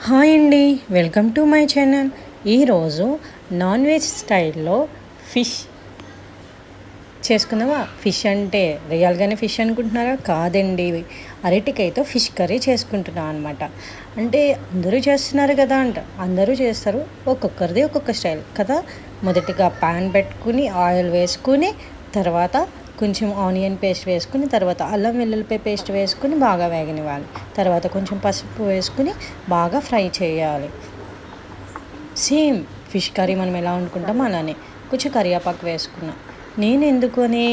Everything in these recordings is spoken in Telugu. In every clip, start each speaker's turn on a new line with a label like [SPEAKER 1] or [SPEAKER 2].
[SPEAKER 1] హాయ్ అండి, వెల్కమ్ టు మై ఛానల్. ఈరోజు నాన్ వెజ్ స్టైల్లో ఫిష్ చేసుకుందామా? ఫిష్ అంటే రియల్గానే ఫిష్ అనుకుంటున్నారా? కాదండి, అరటికాయతో ఫిష్ కర్రీ చేసుకుంటున్నాం అనమాట. అంటే అందరూ చేస్తున్నారు కదా అంట, అందరూ చేస్తారు, ఒక్కొక్కరిది ఒక్కొక్క స్టైల్ కదా. మొదటిగా ప్యాన్ పెట్టుకుని ఆయిల్ వేసుకుని తర్వాత కొంచెం ఆనియన్ పేస్ట్ వేసుకుని తర్వాత అల్లం వెల్లుల్లిపాయ పేస్ట్ వేసుకుని బాగా వేగనివ్వాలి. తర్వాత కొంచెం పసుపు వేసుకుని బాగా ఫ్రై చేయాలి. సేమ్ ఫిష్ కర్రీ మనం ఎలా వండుకుంటాం అలానే కొంచెం కరివేపాకు వేసుకున్నా. నేను ఎందుకని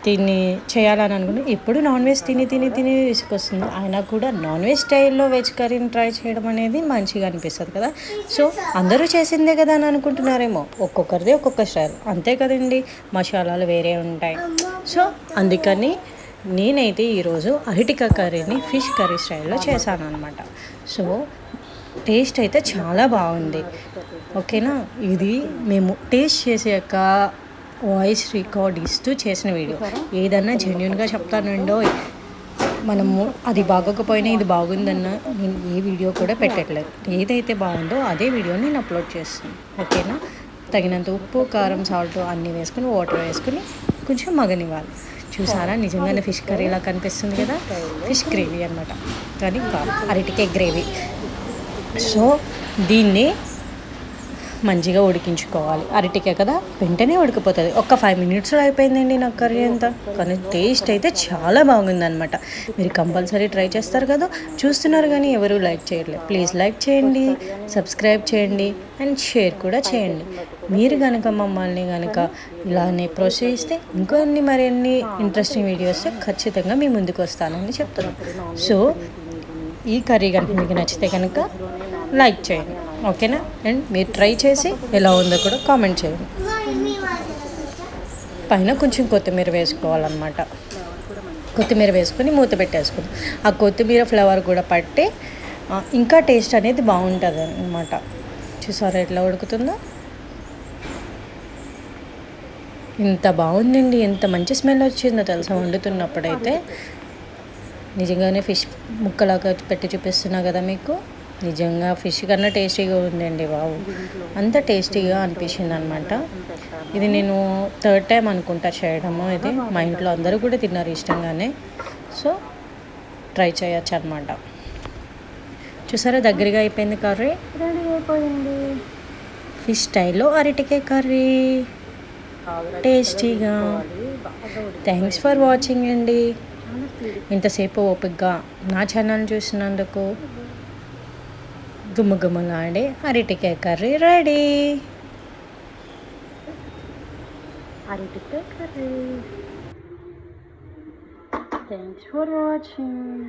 [SPEAKER 1] దీన్ని చేయాలని అనుకున్నా, ఎప్పుడు నాన్ వెజ్ తిని తిని తిని విసుకొస్తుంది. అయినా కూడా నాన్ వెజ్ స్టైల్లో వెజ్ కర్రీని ట్రై చేయడం అనేది మంచిగా అనిపిస్తుంది కదా. సో అందరూ చేసిందే కదా అని అనుకుంటున్నారేమో, ఒక్కొక్కరిది ఒక్కొక్క స్టైల్ అంతే కదండి, మసాలాలు వేరే ఉంటాయి. సో అందుకని నేనైతే ఈరోజు అరటికాయ కర్రీని ఫిష్ కర్రీ స్టైల్లో చేశాను అనమాట. సో టేస్ట్ అయితే చాలా బాగుంది. ఓకేనా, ఇది మేము టేస్ట్ చేసాక వాయిస్ రికార్డ్ ఇస్తూ చేసిన వీడియో. ఏదన్నా జెన్యున్గా చెప్తానండో, మనము అది బాగోకపోయినా ఇది బాగుందన్న నేను ఏ వీడియో కూడా పెట్టట్లేదు. ఏదైతే బాగుందో అదే వీడియోని నేను అప్లోడ్ చేస్తాను. ఓకేనా, తగినంత ఉప్పు కారం సాల్ట్ అన్నీ వేసుకుని వాటర్ వేసుకుని కొంచెం మగనివ్వాలి. చూసారా, నిజంగానే ఫిష్ కర్రీలా కనిపిస్తుంది కదా. ఫిష్ గ్రేవీ అనమాట, కానీ అరటికాయ గ్రేవీ. సో దీన్ని మంచిగా ఉడికించుకోవాలి. అరటికాయ కదా, వెంటనే ఉడికిపోతుంది. ఒక 5 minutesలో అయిపోయిందండి నా కర్రీ అంతా. కానీ టేస్ట్ అయితే చాలా బాగుందనమాట. మీరు కంపల్సరీ ట్రై చేస్తారు కదా. చూస్తున్నారు కానీ ఎవరు లైక్ చేయట్లేదు. ప్లీజ్ లైక్ చేయండి, సబ్స్క్రైబ్ చేయండి అండ్ షేర్ కూడా చేయండి. మీరు కనుక మమ్మల్ని కనుక ఇలానే ప్రోత్సహిస్తే ఇంకొన్ని మరిన్ని ఇంట్రెస్టింగ్ వీడియోస్ ఖచ్చితంగా మీ ముందుకు వస్తానని చెప్తున్నాను. సో ఈ కర్రీ కనుక మీకు నచ్చితే కనుక లైక్ చేయండి, ఓకేనా. అండ్ మీరు ట్రై చేసి ఎలా ఉందో కూడా కామెంట్ చేయండి. పైన కొంచెం కొత్తిమీర వేసుకోవాలన్నమాట. కొత్తిమీర వేసుకొని మూత పెట్టేసుకుంది. ఆ కొత్తిమీర ఫ్లేవర్ కూడా పట్టి ఇంకా టేస్ట్ అనేది బాగుంటుంది అన్నమాట. చూసారా ఎట్లా ఉడుకుతుందో, ఇంత బాగుందండి, ఎంత మంచి స్మెల్ వచ్చిందో తెలుసా వండుతున్నప్పుడైతే. నిజంగానే ఫిష్ ముక్కలాగా పెట్టి చూపిస్తున్నా కదా మీకు, నిజంగా ఫిష్ కన్నా టేస్టీగా ఉందండి బాబు. అంత టేస్టీగా అనిపించింది అనమాట. ఇది నేను 3rd time అనుకుంటా చేయడము. ఇది మా ఇంట్లో అందరూ కూడా తిన్నారు ఇష్టంగానే. సో ట్రై చేయొచ్చు అనమాట. చూసారా దగ్గరగా అయిపోయింది కర్రీ, రెడీ అయిపోయింది. ఫిష్ స్టైల్లో అరటికాయ కర్రీ టేస్టీగా. థ్యాంక్స్ ఫర్ వాచింగ్ అండి. ఇంతసేపు ఓపికగా నా ఛానల్ చూసినందుకు. గుమ్మగుమ్మలాడే అరటికాయ కర్రీ రెడీ. అరటికాయ కర్రీ. Thanks for watching.